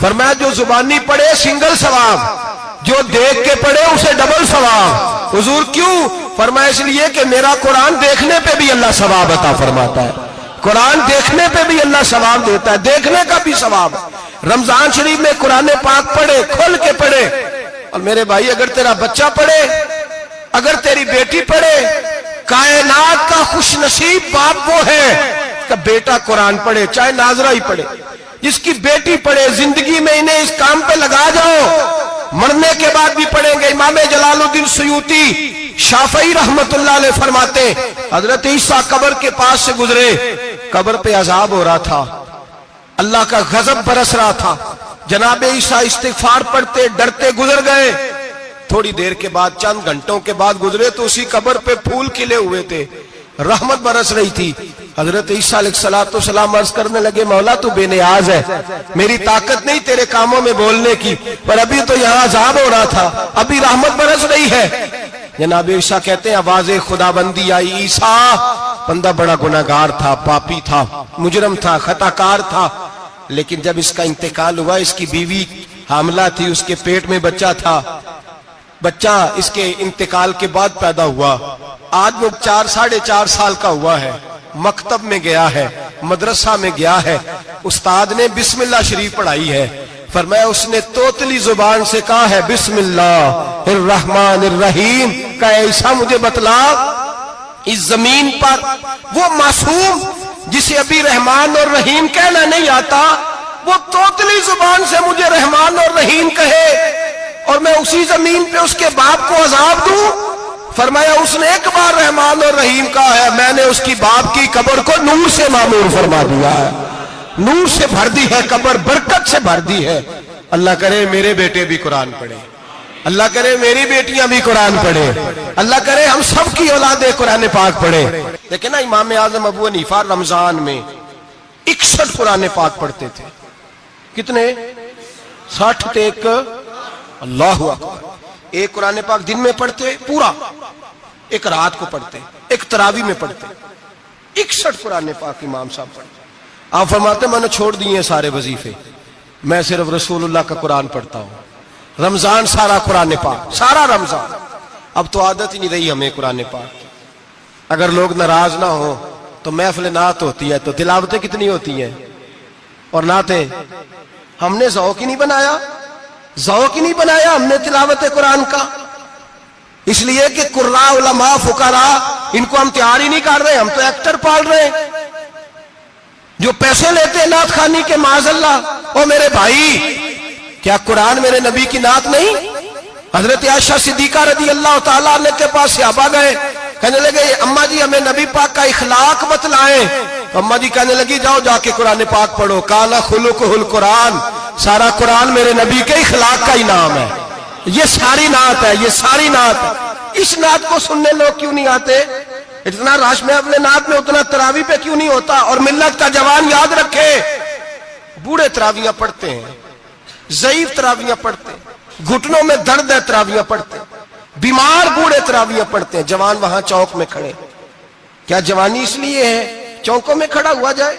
Speaker 1: فرمایا جو زبانی پڑھے سنگل ثواب، جو دیکھ کے پڑھے اسے ڈبل ثواب. حضور کیوں؟ فرمایا اس لیے کہ میرا قرآن دیکھنے پہ بھی اللہ ثواب عطا فرماتا ہے، قرآن دیکھنے پہ بھی اللہ ثواب دیتا ہے، دیکھنے کا بھی ثواب. رمضان شریف میں قرآن پاک پڑھے، کھول کے پڑھے. اور میرے بھائی اگر تیرا بچہ پڑھے، اگر تیری بیٹی پڑھے، کائنات کا خوش نصیب باپ وہ ہے کہ بیٹا قرآن پڑھے، چاہے ناظرہ ہی پڑھے. جس کی بیٹی پڑھے، زندگی میں انہیں اس کام پہ لگا جاؤ، مرنے کے بعد بھی پڑھیں گے. امام جلال الدین سیوطی شافعی رحمت اللہ علیہ فرماتے حضرت عیسیٰ قبر کے پاس سے گزرے، قبر پہ عذاب ہو رہا تھا، اللہ کا غضب برس رہا تھا. جناب عیسیٰ استغفار پڑھتے ڈرتے گزر گئے. تھوڑی دیر کے بعد، چند گھنٹوں کے بعد گزرے تو اسی قبر پہ پھول کھلے ہوئے تھے، رحمت برس رہی تھی. حضرت عیسیٰ علیہ السلام عرض کرنے لگے مولا تو بے نیاز ہے، میری طاقت نہیں تیرے کاموں میں بولنے کی، پر ابھی تو یہاں عذاب ہو رہا تھا، ابھی رحمت برس رہی ہے. جناب عیسیٰ کہتے ہیں آواز خدا بندی آئی، عیسیٰ بندہ بڑا گناہگار تھا، پاپی تھا، مجرم تھا، خطا کار تھا، لیکن جب اس کا انتقال ہوا، اس کی بیوی حاملہ تھی، اس کے پیٹ میں بچہ تھا، بچہ اس کے انتقال کے بعد پیدا ہوا. آج وہ 4-4.5 سال کا ہوا ہے، مکتب میں گیا ہے، مدرسہ میں گیا ہے، استاد نے بسم اللہ شریف پڑھائی ہے. فرمایا اس نے توتلی زبان سے کہا ہے بسم اللہ الرحمن الرحیم. کہ ایسا مجھے بتلا اس زمین پر وہ معصوم جسے ابھی رحمان اور رحیم کہنا نہیں آتا، وہ توتلی زبان سے مجھے رحمان اور رحیم کہے اور میں اسی زمین پہ اس کے باپ کو عذاب دوں؟ فرمایا اس نے ایک بار رحمان اور رحیم کہا ہے، میں نے اس کی باپ کی قبر کو نور سے معمور فرما دیا ہے، نور سے بھر دی ہے قبر، برکت سے بھر دی ہے۔ اللہ کرے میرے بیٹے بھی قرآن پڑھے، اللہ کرے میری بیٹیاں بھی قرآن پڑھے، اللہ کرے ہم سب کی اولادیں قرآن پاک پڑھے۔ لیکن نا امام اعظم ابو حنیفہ رمضان میں 61 قرآن پاک پڑھتے تھے۔ کتنے؟ 60 تے ایک، اللہ اکبر۔ ایک قرآن پاک دن میں پڑھتے پورا، ایک رات کو پڑھتے، ایک تراویح میں پڑھتے۔ 61 قرآن پاک امام صاحب پڑھتے۔ آپ فرماتے میں نے چھوڑ دیے سارے وظیفے، میں صرف رسول اللہ کا قرآن پڑھتا ہوں۔ رمضان سارا قرآن پاک، سارا رمضان۔ اب تو عادت ہی نہیں رہی ہمیں قرآن پاک کی۔ اگر لوگ ناراض نہ ہو تو محفل نعت ہوتی ہے تو تلاوتیں کتنی ہوتی ہیں، اور نعتیں ہم نے ذوق ہی نہیں بنایا، ذوق ہی نہیں بنایا ہم نے تلاوت قرآن کا، اس لیے کہ قراء علماء فقراء ان کو ہم تیار ہی نہیں کر رہے، ہم تو ایکٹر پال رہے ہیں جو پیسے لیتے ہیں نعت خوانی کے، معاذ اللہ۔ او میرے بھائی، کیا قرآن میرے نبی کی نعت نہیں؟ حضرت عائشہ صدیقہ رضی اللہ تعالیٰ عنہ کے پاس صحابہ گئے، کہنے لگے اماں جی ہمیں نبی پاک کا اخلاق بتلائیں۔ اماں جی کہنے لگی جاؤ جا کے قرآن پاک پڑھو، کانا خلقہ القرآن، سارا قرآن میرے نبی کے اخلاق کا ہی نام ہے، یہ ساری نعت ہے، یہ ساری نعت ہے۔ اس نعت کو سننے لوگ کیوں نہیں آتے؟ اتنا راش میں اپنے نعت میں اتنا تراویح پہ کیوں نہیں ہوتا؟ اور ملت کا جوان یاد رکھے، بوڑھے تراویحاں پڑھتے ہیں، ضعیف تراویحاں پڑھتے ہیں، گھٹنوں میں درد ہے تراویحاں پڑھتے ہیں، بیمار بوڑھے تراویحاں پڑھتے ہیں، جوان وہاں چوک میں کھڑے۔ کیا جوانی اس لیے ہے چوکوں میں کھڑا ہوا جائے؟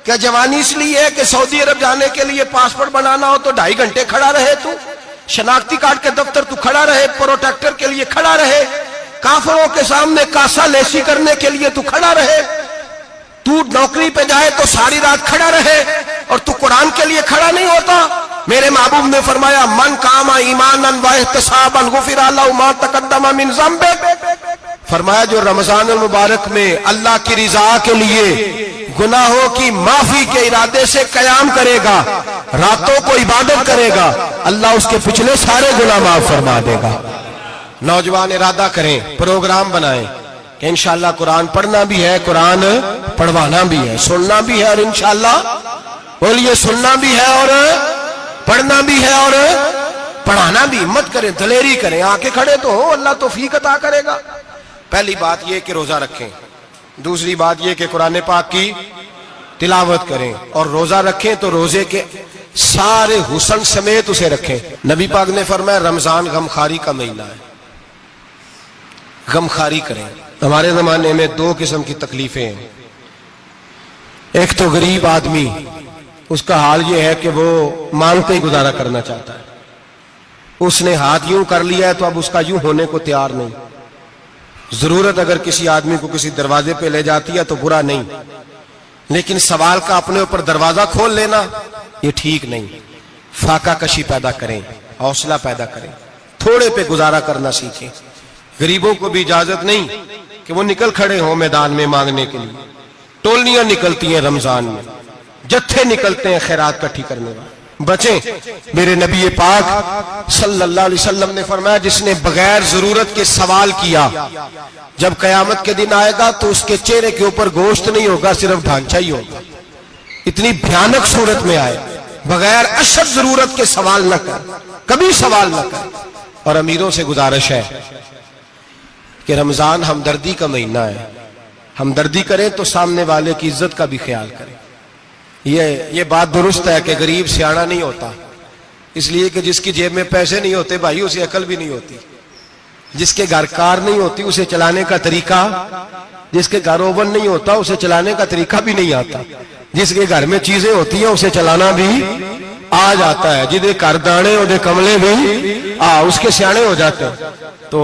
Speaker 1: کیا جوانی اس لیے ہے کہ سعودی عرب جانے کے لیے پاسپورٹ بنانا ہو تو 2.5 گھنٹے کھڑا رہے تو؟ شناختی کارڈ کے دفتر تو کھڑا رہے، پروٹیکٹر کے لیے کھڑا رہے، کافروں کے سامنے کاسا لیسی کرنے کے لیے تو کھڑا رہے، تو نوکری پہ جائے تو ساری رات کھڑا رہے، اور تو قرآن کے لیے کھڑا نہیں ہوتا؟ میرے محبوب نے فرمایا من قام ایمانا و احتسابا غفر له ما تقدم من ذنبه، فرمایا جو رمضان المبارک میں اللہ کی رضا کے لیے گناہوں کی معافی کے ارادے سے قیام کرے گا، راتوں کو عبادت کرے گا، اللہ اس کے پچھلے سارے گناہ معاف فرما دے گا۔ نوجوان ارادہ کریں، پروگرام بنائیں کہ انشاءاللہ قرآن پڑھنا بھی ہے، قرآن پڑھوانا بھی ہے، سننا بھی ہے، اور انشاءاللہ بولیے سننا بھی ہے اور پڑھنا بھی ہے اور پڑھانا بھی۔ ہمت کریں، دلیری کریں، آ کے کھڑے تو ہو، اللہ توفیق عطا کرے گا۔ پہلی بات یہ کہ روزہ رکھیں، دوسری بات یہ کہ قرآن پاک کی تلاوت کریں، اور روزہ رکھیں تو روزے کے سارے حسن سمیت اسے رکھیں۔ نبی پاک نے فرمایا رمضان غمخاری کا مہینہ ہے، غمخاری کریں۔ ہمارے زمانے میں 2 قسم کی تکلیفیں ہیں، ایک تو غریب آدمی، اس کا حال یہ ہے کہ وہ مانگتے ہی گزارا کرنا چاہتا ہے، اس نے ہاتھ یوں کر لیا ہے تو اب اس کا یوں ہونے کو تیار نہیں۔ ضرورت اگر کسی آدمی کو کسی دروازے پہ لے جاتی ہے تو برا نہیں، لیکن سوال کا اپنے اوپر دروازہ کھول لینا یہ ٹھیک نہیں۔ فاقہ کشی پیدا کریں، حوصلہ پیدا کریں، تھوڑے پہ گزارا کرنا سیکھیں۔ غریبوں کو بھی اجازت نہیں کہ وہ نکل کھڑے ہوں میدان میں مانگنے کے لیے، ٹولنیاں نکلتی ہیں رمضان میں، جتھے نکلتے ہیں خیرات کٹھی کرنے والے۔ بچیں، میرے نبی پاک صلی اللہ علیہ وسلم نے فرمایا جس نے بغیر ضرورت کے سوال کیا، جب قیامت کے دن آئے گا تو اس کے چہرے کے اوپر گوشت نہیں ہوگا، صرف ڈھانچہ ہی ہوگا۔ اتنی بھیانک صورت میں آئے، بغیر اشد ضرورت کے سوال نہ کر، کبھی سوال نہ کر۔ اور امیروں سے گزارش ہے کہ رمضان ہمدردی کا مہینہ ہے، ہمدردی کریں تو سامنے والے کی عزت کا بھی خیال کریں۔ یہ بات درست ہے کہ غریب سیاڑا نہیں ہوتا، اس لیے کہ جس کی جیب میں پیسے نہیں ہوتے بھائی اسے عقل بھی نہیں ہوتی، جس کے گھر کار نہیں ہوتی اسے چلانے کا طریقہ، جس کے گھر اوون نہیں ہوتا اسے چلانے کا طریقہ بھی نہیں آتا، جس کے گھر میں چیزیں ہوتی ہیں اسے چلانا بھی آ جاتا ہے، جدے گھر دانے اودے کملے بھی اس کے سیانے ہو جاتے ہیں۔ تو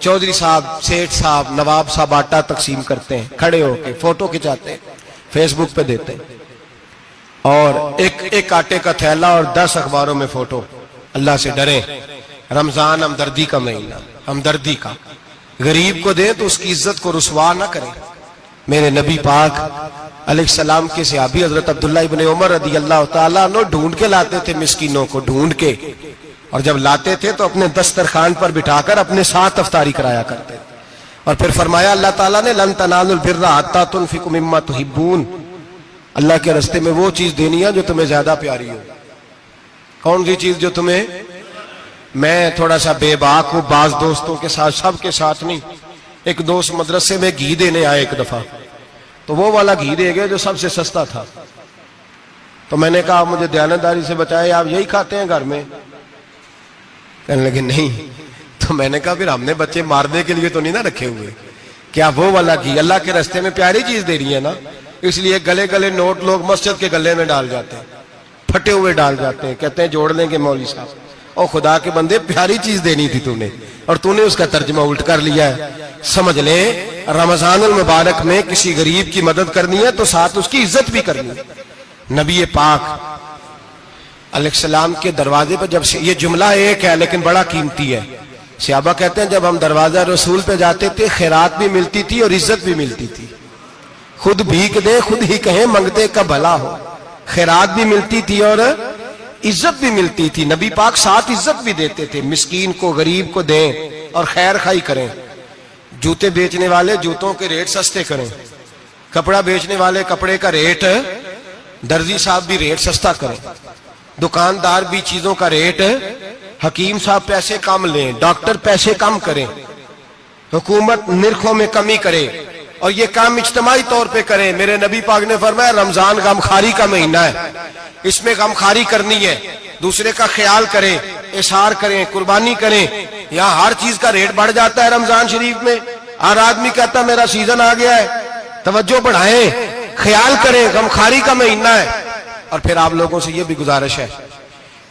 Speaker 1: چودھری صاحب، سیٹھ صاحب، نواب صاحب آٹا تقسیم کرتے ہیں، کھڑے ہو کے فوٹو کھچاتے ہیں، فیس بک پہ دیتے ہیں، اور ایک آٹے کا تھیلا اور 10 اخباروں میں فوٹو۔ اللہ سے ڈریں، رمضان ہمدردی کا مہینہ، ہمدردی کا۔ غریب کو دیں تو اس کی عزت کو رسوا نہ کریں، میرے نبی پاک علیہ السلام کے صحابی حضرت عبداللہ ابن عمر رضی اللہ تعالیٰ عنہ ڈھونڈ کے لاتے تھے مسکینوں کو، ڈھونڈ کے، اور جب لاتے تھے تو اپنے دسترخوان پر بٹھا کر اپنے ساتھ افطاری کرایا کرتے، اور پھر فرمایا اللہ تعالیٰ نے لن تنالوا البر حتی تنفقوا مما تحبون، اللہ کے راستے میں وہ چیز دینی ہے جو تمہیں زیادہ پیاری ہو۔ کون سی چیز جو تمہیں؟ میں تھوڑا سا بے باک ہوں، بعض دوستوں کے ساتھ، سب کے ساتھ نہیں۔ ایک دوست مدرسے میں گھی دینے آئے ایک دفعہ، تو وہ والا گھی دے گئے جو سب سے سستا تھا، تو میں نے کہا مجھے دیانتداری سے بچائے، آپ یہی کھاتے ہیں گھر میں؟ کہنے لگے نہیں۔ تو میں نے کہا پھر ہم نے بچے مارنے کے لیے تو نہیں نہ رکھے ہوئے، کیا وہ والا گھی اللہ کے راستے میں پیاری چیز دے رہی ہے نا، اس لیے گلے گلے نوٹ لوگ مسجد کے گلے میں ڈال جاتے ہیں، پھٹے ہوئے ڈال جاتے ہیں، کہتے ہیں جوڑ لیں گے مولوی صاحب۔ اور خدا کے بندے پیاری چیز دینی تھی تو نے، اور تو نے اس کا ترجمہ الٹ کر لیا ہے۔ سمجھ لیں رمضان المبارک میں کسی غریب کی مدد کرنی ہے تو ساتھ اس کی عزت بھی کرنی ہے۔ نبی پاک علیہ السلام کے دروازے پر جب سے، یہ جملہ ایک ہے لیکن بڑا قیمتی ہے، صحابہ کہتے ہیں جب ہم دروازہ رسول پہ جاتے تھے خیرات بھی ملتی تھی اور عزت بھی ملتی تھی، خود بھیک دے خود ہی کہیں منگتے کا بھلا ہو، خیرات بھی ملتی تھی اور عزت بھی ملتی تھی۔ نبی پاک ساتھ عزت بھی دیتے تھے، مسکین کو غریب کو دیں اور خیر خائی کریں، جوتے بیچنے والے جوتوں کے ریٹ سستے کریں، کپڑا بیچنے والے کپڑے کا ریٹ، درزی صاحب بھی ریٹ سستا کریں، دکاندار بھی چیزوں کا ریٹ، حکیم صاحب پیسے کم لیں، ڈاکٹر پیسے کم کریں، حکومت نرخوں میں کمی کرے، اور یہ کام اجتماعی طور پہ کریں۔ میرے نبی پاک نے فرمایا رمضان غمخواری کا مہینہ ہے، اس میں غمخواری کرنی ہے، دوسرے کا خیال کریں، اظہار کریں، قربانی کریں۔ یہاں ہر چیز کا ریٹ بڑھ جاتا ہے رمضان شریف میں، ہر آدمی کہتا ہے میرا سیزن آ گیا ہے، توجہ بڑھائیں، خیال کریں، غمخواری کا مہینہ ہے۔ اور پھر آپ لوگوں سے یہ بھی گزارش ہے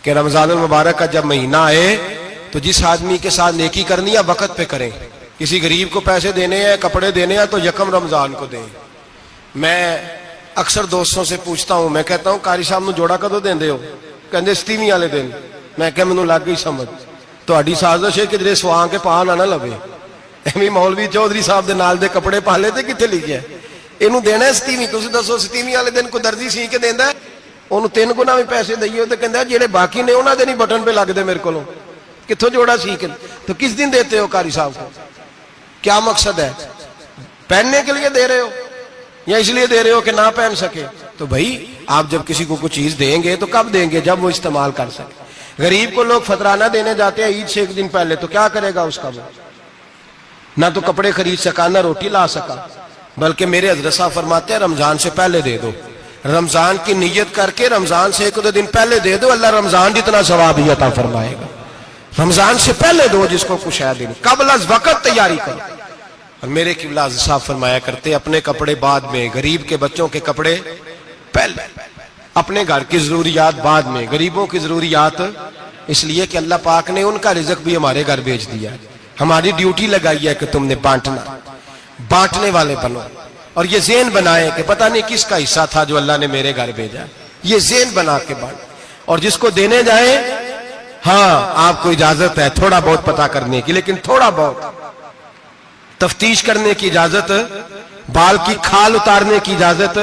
Speaker 1: کہ رمضان المبارک کا جب مہینہ آئے تو جس آدمی کے ساتھ نیکی کرنی ہے وقت پہ کریں، کسی غریب کو پیسے دینے ہیں، کپڑے دینے ہیں تو یکم رمضان کو دیں۔ میں اکثر دوستوں سے پوچھتا ہوں، میں کہتا ہوں قاری صاحب نو جوڑا کدو دیندے ہو؟ کہندے ستیویں والے دن۔ میں کہ مینوں لگ گئی سمجھ، تہاڈی سازش ہے کہ جڑے سواں کے پا نہ لوے، ایویں مولوی چودھری صاحب دے نال دے کپڑے پا لے تے کتے لکھیا ہے اینوں دینا ہے ستیویں؟ تسی دسو ستیویں والے دن کو درزی سی کے دیندا ہے، اونوں 3 گنا بھی پیسے دئیے تے کہندا جڑے باقی نے انہاں دے نہیں بٹن پہ لگ دے میرے کولوں، کتھوں جوڑا سی کے؟ تو کس دن دیتے ہو قاری صاحب کو؟ کیا مقصد ہے؟ پہننے کے لیے دے رہے ہو یا اس لیے دے رہے ہو کہ نہ پہن سکے؟ تو بھائی آپ جب کسی کو کوئی چیز دیں گے تو کب دیں گے؟ جب وہ استعمال کر سکے۔ غریب کو لوگ فطرانہ دینے جاتے ہیں عید سے 1 دن پہلے، تو کیا کرے گا اس کا؟ وہ نہ تو کپڑے خرید سکا نہ روٹی لا سکا، بلکہ میرے حضرت صاحب فرماتے ہیں رمضان سے پہلے دے دو، رمضان کی نیت کر کے رمضان سے 1-2 دن پہلے دے دو، اللہ رمضان جتنا ثواب ہی عطا فرمائے گا۔ رمضان سے پہلے دو، جس کو کچھ ہے دن قبل از وقت تیاری کرو۔ اور میرے قبلہ حضرت صاحب فرمایا کرتے اپنے کپڑے بعد میں، غریب کے بچوں کے کپڑے پہلے، اپنے گھر کی ضروریات بعد میں، غریبوں کی ضروریات، اس لیے کہ اللہ پاک نے ان کا رزق بھی ہمارے گھر بھیج دیا، ہماری ڈیوٹی لگائی ہے کہ تم نے بانٹنا، بانٹنے والے بنو، اور یہ ذہن بنائے کہ پتہ نہیں کس کا حصہ تھا جو اللہ نے میرے گھر بھیجا، یہ ذہن بنا کے بانٹ، اور جس کو دینے جائیں ہاں آپ کو اجازت ہے تھوڑا بہت پتہ کرنے کی، لیکن تھوڑا بہت تفتیش کرنے کی اجازت، بال کی کھال اتارنے کی اجازت۔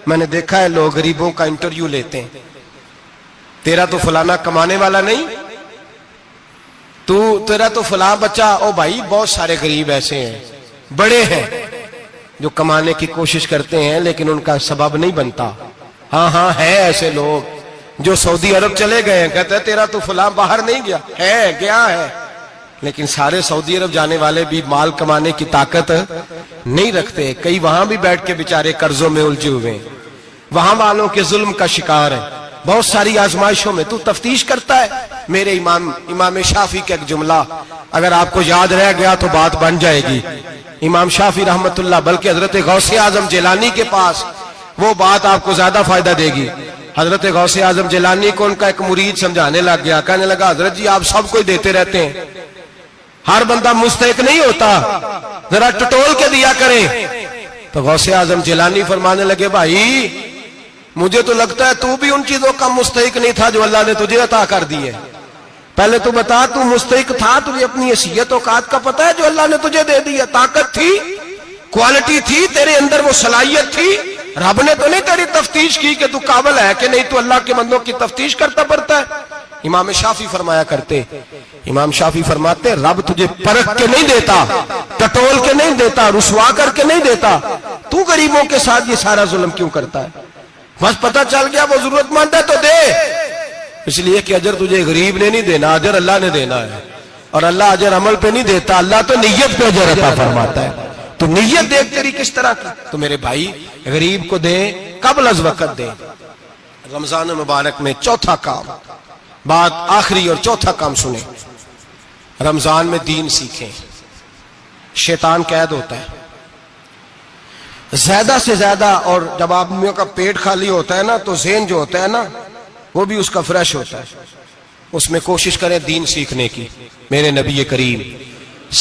Speaker 1: میں نے دیکھا ہے لوگ غریبوں کا انٹرویو لیتے ہیں، تیرا تو فلانا کمانے والا نہیں، تیرا تو فلاں بچہ، او بھائی بہت سارے غریب ایسے ہیں، بڑے ہیں جو کمانے کی کوشش کرتے ہیں لیکن ان کا سبب نہیں بنتا۔ ہاں ہے ایسے لوگ جو سعودی عرب چلے گئے ہیں، کہتے ہیں تیرا تو فلاں باہر نہیں گیا، ہے گیا ہے، لیکن سارے سعودی عرب جانے والے بھی مال کمانے کی طاقت نہیں رکھتے، کئی وہاں بھی بیٹھ کے بیچارے قرضوں میں الجھے ہوئے ہیں، وہاں والوں کے ظلم کا شکار ہیں، بہت ساری آزمائشوں میں۔ تو تفتیش کرتا ہے۔ میرے امام شافعی کا ایک جملہ اگر آپ کو یاد رہ گیا تو بات بن جائے گی۔ امام شافعی رحمت اللہ، بلکہ حضرت غوث اعظم جیلانی کے پاس وہ بات آپ کو زیادہ فائدہ دے گی۔ حضرت غوث اعظم جیلانی کو ان کا ایک مرید سمجھانے لگ گیا، کہنے لگا حضرت جی آپ سب کو دیتے رہتے ہیں، ہر بندہ مستحق نہیں ہوتا، ذرا ٹٹول کے دیا کریں۔ تو غوث اعظم جیلانی فرمانے لگے بھائی مجھے تو لگتا ہے تو بھی ان چیزوں کا مستحق نہیں تھا جو اللہ نے تجھے عطا کر دی ہے، پہلے تو بتا تو مستحق تھا، تجھے اپنی حیثیت اوقات کا پتہ ہے جو اللہ نے تجھے دے دی ہے؟ طاقت تھی کوالٹی تھی تیرے اندر، وہ صلاحیت تھی. رب نے تو نہیں تیری تفتیش کی کہ تو قابل ہے کہ نہیں، تو اللہ کے بندوں کی تفتیش کرتا پڑتا ہے. امام شافعی فرمایا کرتے، امام شافعی فرماتے رب تجھے پرکھ کے نہیں دیتا، ٹٹول کے نہیں دیتا، رسوا کر کے نہیں دیتا، تو غریبوں کے ساتھ یہ سارا ظلم کیوں کرتا ہے؟ بس پتہ چل گیا وہ ضرورت مند ہے تو دے، اس لیے کہ اجر تجھے غریب نے نہیں دینا، اجر اللہ نے دینا ہے. اور اللہ اجر عمل پہ نہیں دیتا، اللہ تو نیت پہ اجر عطا فرماتا ہے. تو نیت دیکھ تیری کس طرح کی. تو میرے بھائی غریب کو دیں قبل از وقت دیں. رمضان مبارک میں چوتھا کام، بات آخری اور چوتھا کام سنیں. رمضان میں دین سیکھیں. شیطان قید ہوتا ہے زیادہ سے زیادہ، اور جب آدمیوں کا پیٹ خالی ہوتا ہے نا تو ذہن جو ہوتا ہے نا وہ بھی اس کا فریش ہوتا ہے. اس میں کوشش کریں دین سیکھنے کی. میرے نبی کریم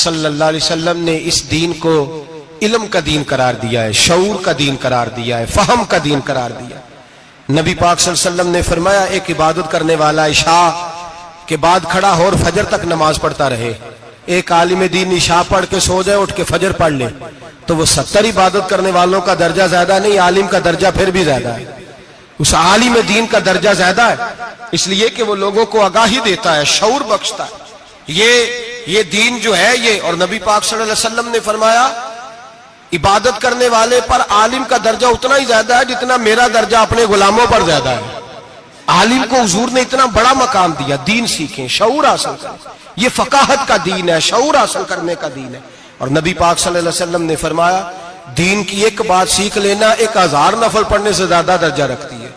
Speaker 1: صلی اللہ علیہ وسلم نے اس دین کو علم کا دین قرار دیا ہے، شعور کا دین قرار دیا ہے، فہم کا دین قرار دیا. نبی پاک صلی اللہ علیہ وسلم نے فرمایا ایک عبادت کرنے والا عشاء کے بعد کھڑا ہو اور فجر تک نماز پڑھتا رہے. ایک عالم دین عشاء پڑھ کے سو جائے، اٹھ کے فجر پڑھ لے، تو وہ 70 عبادت کرنے والوں کا درجہ زیادہ نہیں، عالم کا درجہ پھر بھی زیادہ ہے. اس عالم دین کا درجہ زیادہ ہے، اس لیے کہ وہ لوگوں کو آگاہی دیتا ہے، شعور بخشتا ہے. یہ دین جو ہے یہ، اور نبی پاک صلی اللہ علیہ وسلم نے فرمایا عبادت کرنے والے پر عالم کا درجہ اتنا ہی زیادہ ہے جتنا میرا درجہ اپنے غلاموں پر زیادہ ہے. عالم کو حضور نے اتنا بڑا مقام دیا. دین سیکھیں، شعور حاصل کریں. یہ فقاہت کا دین ہے، شعور حاصل کرنے کا دین ہے. اور نبی پاک صلی اللہ علیہ وسلم نے فرمایا دین کی ایک بات سیکھ لینا 1000 نفل پڑھنے سے زیادہ درجہ رکھتی ہے.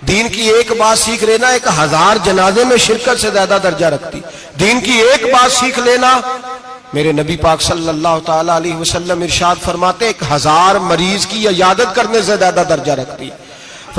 Speaker 1: دین کی ایک بات سیکھ لینا 1000 جنازے میں شرکت سے زیادہ درجہ رکھتی. دین کی ایک بات سیکھ لینا، میرے نبی پاک صلی اللہ تعالی علیہ وسلم ارشاد فرماتے 1000 مریض کی عیادت کرنے سے زیادہ درجہ رکھتی ہے.